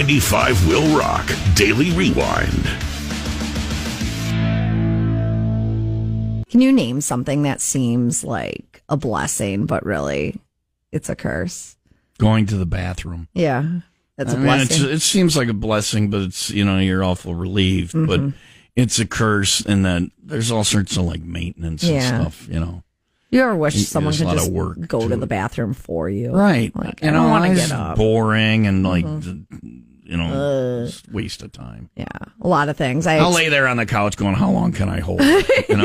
95 WIIL Rock Daily Rewind. Can you name something that seems like a blessing, but really it's a curse? Going to the bathroom. Yeah, that's a blessing. It seems like a blessing, but it's, you're awful relieved. Mm-hmm. But it's a curse, and then there's all sorts of like maintenance and stuff, You ever wish someone could just go to it. the bathroom for you? Right. Like, I don't want to get it's up. Boring and just waste of time. Yeah, a lot of things. I'll lay there on the couch going, how long can I hold it? And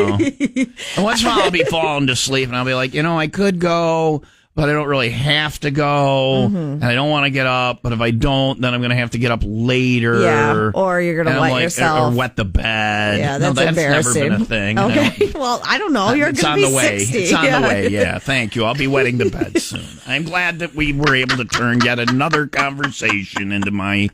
once in a while I'll be falling to sleep and I'll be like, I could go, but I don't really have to go, and I don't want to get up. But if I don't, then I'm going to have to get up later. Yeah, or you're going to wet yourself. Or wet the bed. Yeah, that's Never embarrassing. been a thing. Okay, well, I don't know. You're going to be 60. It's on the way. Yeah, thank you. I'll be wetting the bed soon. I'm glad that we were able to turn yet another conversation into my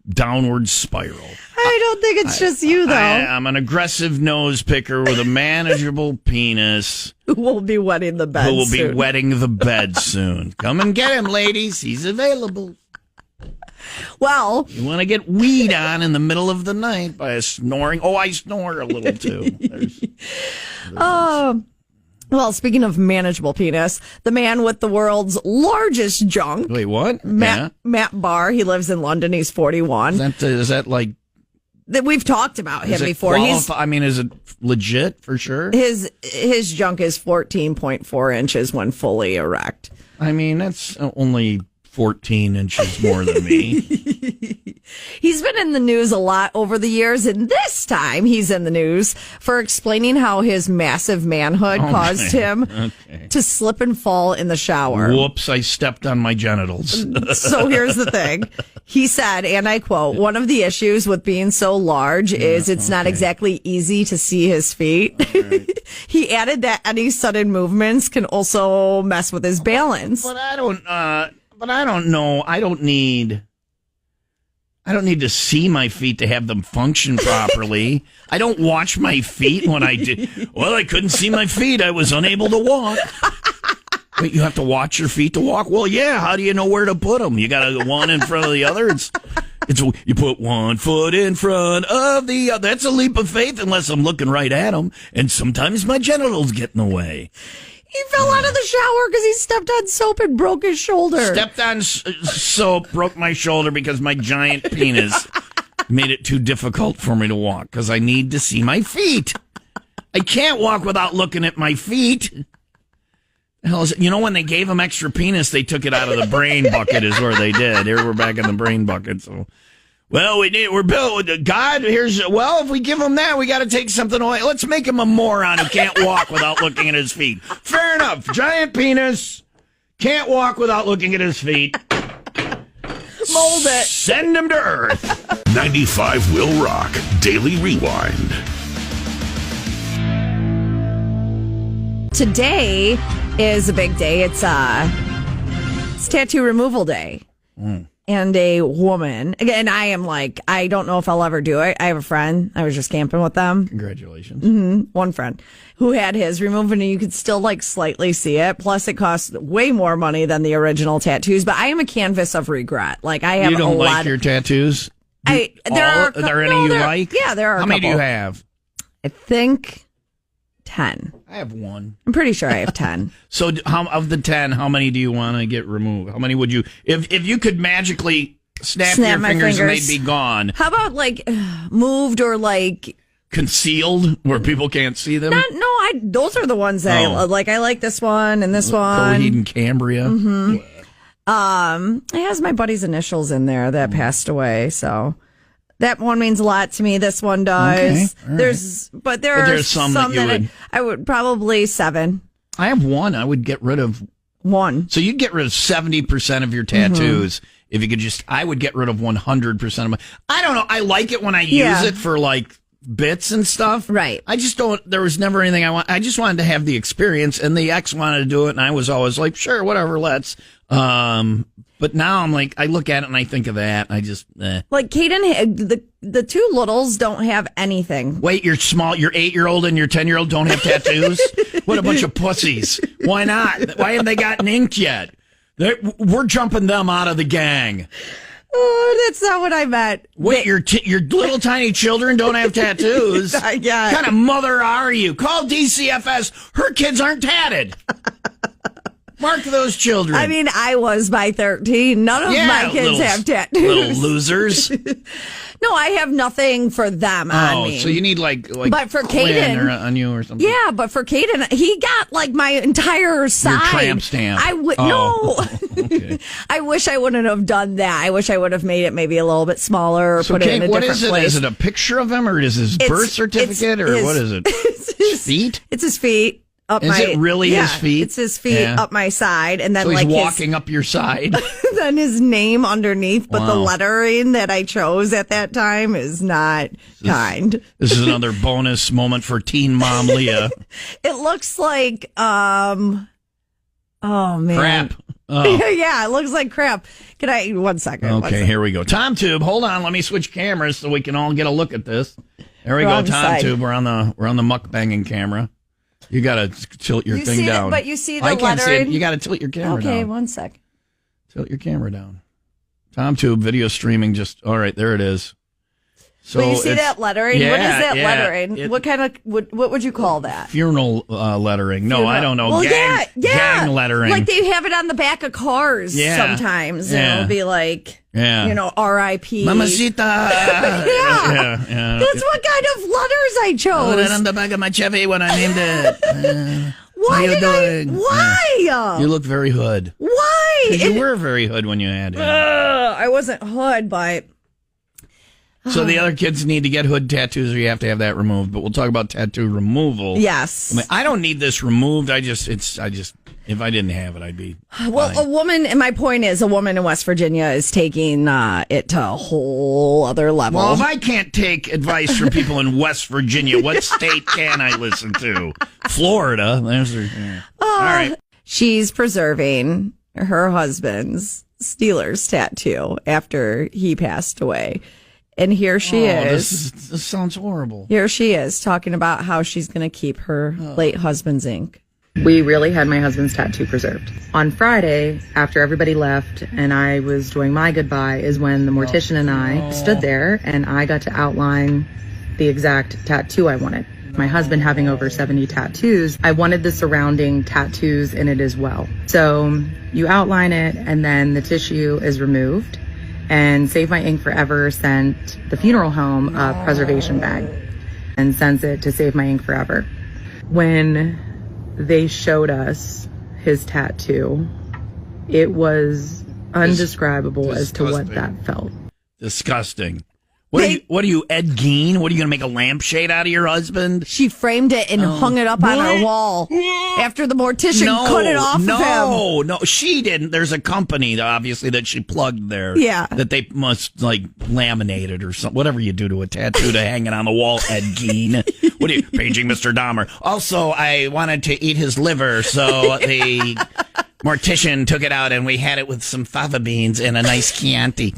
downward spiral. I don't think it's just you, though. I'm an aggressive nose picker with a manageable penis. Who will be wetting the bed soon. Who will be wetting the bed soon. Come and get him, ladies. He's available. Well, you want to get weed on in the middle of the night by a snoring. Oh, I snore a little, too. Well, speaking of manageable penis, the man with the world's largest junk. Wait, what? Matt Barr. He lives in London. He's 41. Is that like... We've talked about him before. Is it legit for sure? His junk is 14.4 inches when fully erect. I mean, that's only 14 inches more than me. He's been in the news a lot over the years, and this time he's in the news for explaining how his massive manhood caused him to slip and fall in the shower. Whoops, I stepped on my genitals. So here's the thing. He said, and I quote, one of the issues with being so large is it's not exactly easy to see his feet. Right. He added that any sudden movements can also mess with his balance. But I don't know. I don't need to see my feet to have them function properly. I don't watch my feet when I do. Well, I couldn't see my feet. I was unable to walk. Wait, you have to watch your feet to walk? Well, yeah. How do you know where to put them? You got one in front of the other. It's you put one foot in front of the other. That's a leap of faith unless I'm looking right at them. And sometimes my genitals get in the way. He fell out of the shower because he stepped on soap and broke his shoulder. Stepped on soap, broke my shoulder because my giant penis made it too difficult for me to walk because I need to see my feet. I can't walk without looking at my feet. Hell is it? When they gave him extra penis, they took it out of the brain bucket is where they did. Here we're back in the brain bucket, so... Well, we're built with God. If we give him that, we got to take something away. Let's make him a moron who can't walk without looking at his feet. Fair enough. Giant penis, can't walk without looking at his feet. Mold it. Send him to Earth. 95 WIIL Rock Daily Rewind. Today is a big day. It's tattoo removal day. And a woman, again, I don't know if I'll ever do it. I have a friend. I was just camping with them. Congratulations. Mm-hmm. One friend who had his removed, and you could still slightly see it. Plus, it costs way more money than the original tattoos. But I am a canvas of regret. I have you don't like your tattoos? Are there any you like? Yeah, there are. How many do you have? I think 10. I have 1. I'm pretty sure I have 10. So of the 10, how many do you want to get removed? How many would you, if you could magically snap your fingers and they'd be gone? How about moved or concealed where people can't see them? Those are the ones that I like. I like this one and this one. Coheed and Cambria. Mm-hmm. It has my buddy's initials in there that passed away, so that one means a lot to me. This one does. Okay, there are some that I would probably 7. I have 1. I would get rid of 1. So you'd get rid of 70% of your tattoos if you could I would get rid of 100% of my. I don't know. I like it when I use it for bits and stuff. Right. I just don't. There was never anything I want. I just wanted to have the experience, and the ex wanted to do it, and I was always like, sure, whatever, let's. But now I'm I look at it and I think of that. I just Kaden, the two littles don't have anything. Wait, you're small. Your 8-year-old and your 10-year-old don't have tattoos. What a bunch of pussies! Why not? Why haven't they gotten inked yet? We're jumping them out of the gang. Oh, that's not what I meant. Wait, your little tiny children don't have tattoos? Yeah. What kind of mother are you? Call DCFS. Her kids aren't tatted. Mark those children. I mean, I was by 13. None of my kids have tattoos. Little losers. No, I have nothing for them on me. Oh, so you need like but for Quinn Caden, or on you or something. Yeah, but for Caden, he got like my entire side. Your tramp stamp. No. Okay. I wish I wouldn't have done that. I wish I would have made it maybe a little bit smaller or So put it in a what different is it? place. Is it a picture of him or is his birth certificate or what is it? His feet? It's his feet. Is it really his feet? It's his feet up my side, and then so he's like walking up your side. then his name underneath, but the lettering that I chose at that time is not kind. This is another bonus moment for teen mom Leah. It looks like oh man, crap. Oh. Yeah, it looks like crap. Can I 1 second? Okay, here we go. Tom Tube, hold on. Let me switch cameras so we can all get a look at this. There we go, Tom side. Tube. We're on the mukbanging camera. You gotta tilt your thing down. But you see the I can't see it. lettering? You gotta tilt your camera down. Okay, 1 sec. Tilt your camera down. Tom Tube video streaming all right, there it is. So but you see that lettering? Yeah, what is that yeah, lettering? What kind of what would you call that? Funeral lettering. No, I don't know. Well, gang lettering. Like they have it on the back of cars sometimes. Yeah. And it'll be like, R.I.P. Mamacita. yeah. That's what kind of letters I chose. Put it on the back of my Chevy when I named it. Why? You look very hood. Why? You were very hood when you had it. I wasn't hood, but... So the other kids need to get hood tattoos or you have to have that removed, but we'll talk about tattoo removal. Yes. I mean, I don't need this removed. I just, if I didn't have it, I'd be well, fine. A woman, and my point is a woman in West Virginia is taking it to a whole other level. Well, if I can't take advice from people in West Virginia, what state can I listen to? Florida. All right. She's preserving her husband's Steelers tattoo after he passed away. And here she is. This sounds horrible. Here she is talking about how she's going to keep her late husband's ink. We really had my husband's tattoo preserved. On Friday, after everybody left and I was doing my goodbye, is when the mortician and I stood there and I got to outline the exact tattoo I wanted. My husband having over 70 tattoos, I wanted the surrounding tattoos in it as well. So you outline it and then the tissue is removed. And Save My Ink Forever sent the funeral home a preservation bag and sends it to Save My Ink Forever. When they showed us his tattoo, it was undescribable as to what that felt. Disgusting. What are you, Ed Gein? What are you going to make a lampshade out of your husband? She framed it and hung it up on her wall after the mortician cut it off of him. No, she didn't. There's a company, obviously, that she plugged there. Yeah. That they must, laminate it or something. Whatever you do to a tattoo to hang it on the wall, Ed Gein. What are you, paging Mr. Dahmer? Also, I wanted to eat his liver, so the mortician took it out and we had it with some fava beans and a nice Chianti.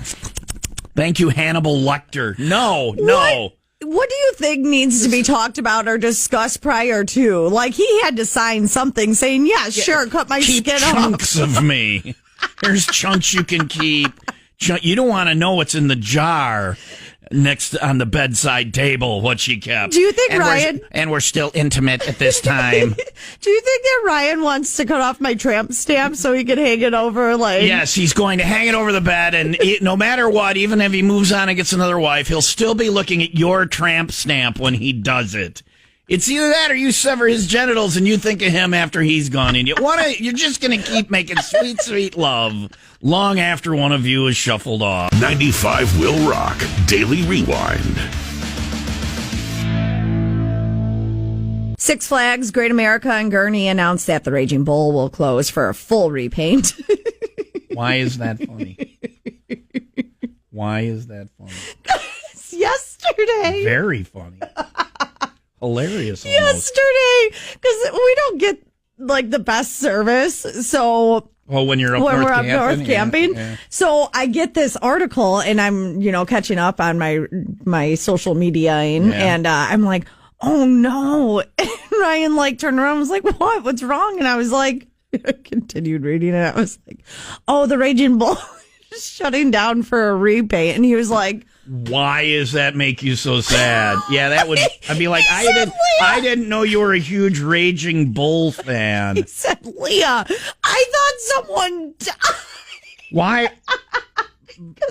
Thank you, Hannibal Lecter. No. What do you think needs to be talked about or discussed prior to? Like, he had to sign something saying, sure, cut my keep skin chunks off. of me. Here's chunks you can keep. You don't want to know what's in the jar next on the bedside table, what she kept. Do you think Ryan... And we're still intimate at this time. Do you think that Ryan wants to cut off my tramp stamp so he can hang it over, Yes, he's going to hang it over the bed, and no matter what, even if he moves on and gets another wife, he'll still be looking at your tramp stamp when he does it. It's either that or you sever his genitals and you think of him after he's gone, and you're just going to keep making sweet, sweet love long after one of you is shuffled off. 95 Will Rock Daily Rewind. Six Flags Great America and Gurney announced that the Raging Bull will close for a full repaint. Why is that funny? Why is that funny? Yesterday. Very funny. Hilarious. Almost. Yesterday, because we don't get the best service. So when you're we're up north camping. Yeah. So I get this article and I'm catching up on my social media and I'm like, oh no. And Ryan turned around and was like, what's wrong? And I was like, I continued reading it. I was like, oh, the Raging Bull shutting down for a repaint, and he was like, why does that make you so sad? Yeah, that would. I'd be like, I didn't know you were a huge Raging Bull fan. he said, Leah, I thought someone died. Why?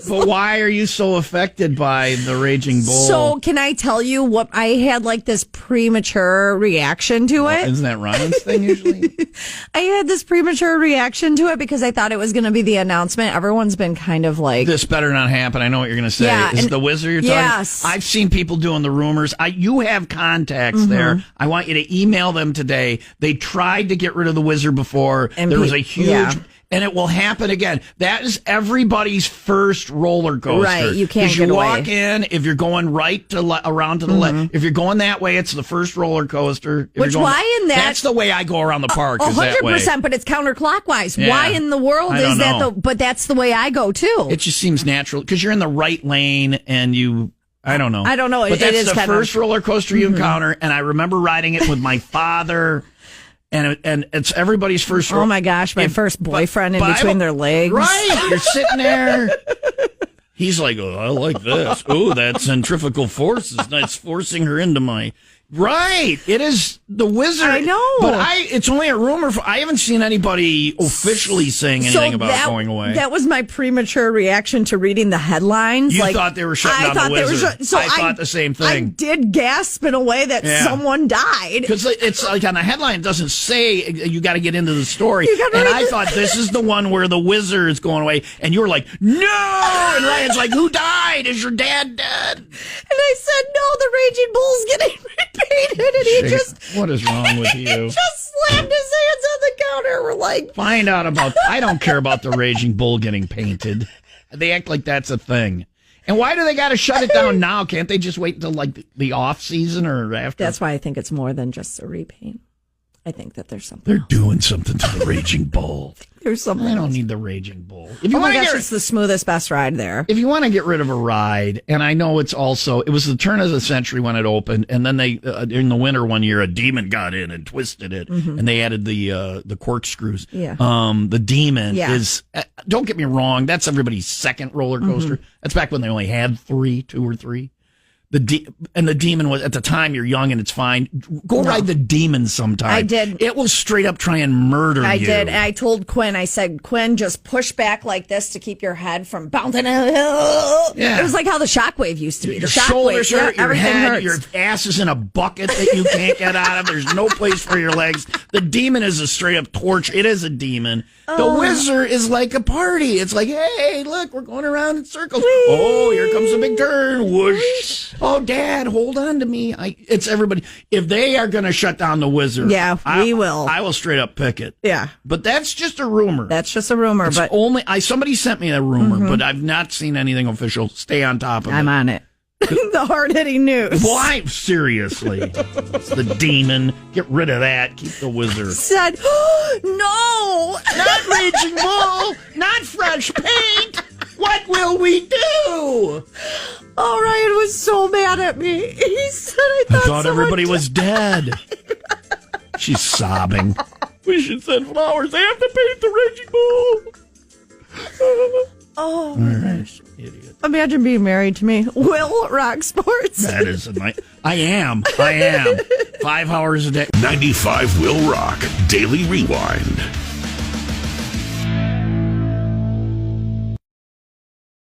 But why are you so affected by the Raging Bull? So can I tell you what I had like this premature reaction to it? Isn't that Ryan's thing usually? I had this premature reaction to it because I thought it was going to be the announcement. Everyone's been kind of like, this better not happen. I know what you're going to say. Yeah, Is it the Wizard you're talking? Yes. I've seen people doing the rumors. You have contacts there. I want you to email them today. They tried to get rid of the Wizard before. And there was a huge... Yeah. And it will happen again. That is everybody's first roller coaster. Right, you can't get away. You away. walk in, if you're going right to around to the left, if you're going that way, it's the first roller coaster. If Which you're going, why in that? That's the way I go around the park. Is that way. 100%, but it's counterclockwise. Yeah. Why in the world I don't is that? know. But that's the way I go too. It just seems natural because you're in the right lane and you. I don't know. I don't know. But It that's is the kind first of... roller coaster you encounter, and I remember riding it with my father. And it's everybody's first. Oh my gosh, my first boyfriend in between their legs. Right, you're sitting there. He's like, oh, I like this. Oh, that centrifugal force is nice, forcing her into my. Right, it is the Wizard. I know, but it's only a rumor. I haven't seen anybody officially saying anything about going away. That was my premature reaction to reading the headlines. You thought they were shutting down the Wizard. I thought the same thing. I did gasp in a way that someone died. Because it's like on the headline, it doesn't say you got to get into the story. And I thought this is the one where the Wizard is going away. And you were like, no! And Ryan's like, who died? Is your dad dead? And I said, no, the Raging Bull's getting repainted. And he what is wrong with you? He just slammed his hands on the counter. We're like, find out about. I don't care about the Raging Bull getting painted. They act like that's a thing. And why do they got to shut it down now? Can't they just wait until like the off season or after? That's why I think it's more than just a repaint. I think that there's something. They're doing something to the Raging Bull. There's something. I don't need the Raging Bull. If you oh my gosh, it's the smoothest, best ride there. If you want to get rid of a ride, and I know it was the turn of the century when it opened, and then they in the winter one year a demon got in and twisted it, and they added the corkscrews. Yeah. The demon is. Don't get me wrong, that's everybody's second roller coaster. That's back when they only had two or three. The demon was at the time you're young and it's fine. Go ride the demon sometime. I did. It will straight up try and murder you. I did. And I told Quinn. I said, Quinn, just push back like this to keep your head from bouncing. Yeah. It was like how the shockwave used to be. Your shoulders hurt, your head, hurts. your ass is in a bucket that you can't get out of. There's no place for your legs. The demon is a straight up torch. It is a demon. The Wizard is like a party. It's like, hey, look, we're going around in circles. Whee! Oh, here comes a big turn. Whoosh. Oh, Dad, hold on to me. It's everybody. If they are going to shut down the Wizard, we will. I will straight up pick it. Yeah. But that's just a rumor. That's just a rumor. But somebody sent me a rumor, but I've not seen anything official. Stay on top of it. I'm on it. The hard-hitting news. Why? Seriously. It's the demon. Get rid of that. Keep the Wizard. Said, no. Not Raging Bull. Not fresh paint. What will we do? Oh, Ryan was so mad at me. He said, I thought everybody was dead. She's sobbing. We should send flowers. They have to paint the Raging Bull. Oh, my gosh. Idiot. Imagine being married to me. WIIL Rock Sports. That is a nice. I am. 5 hours a day. 95 WIIL Rock Daily Rewind.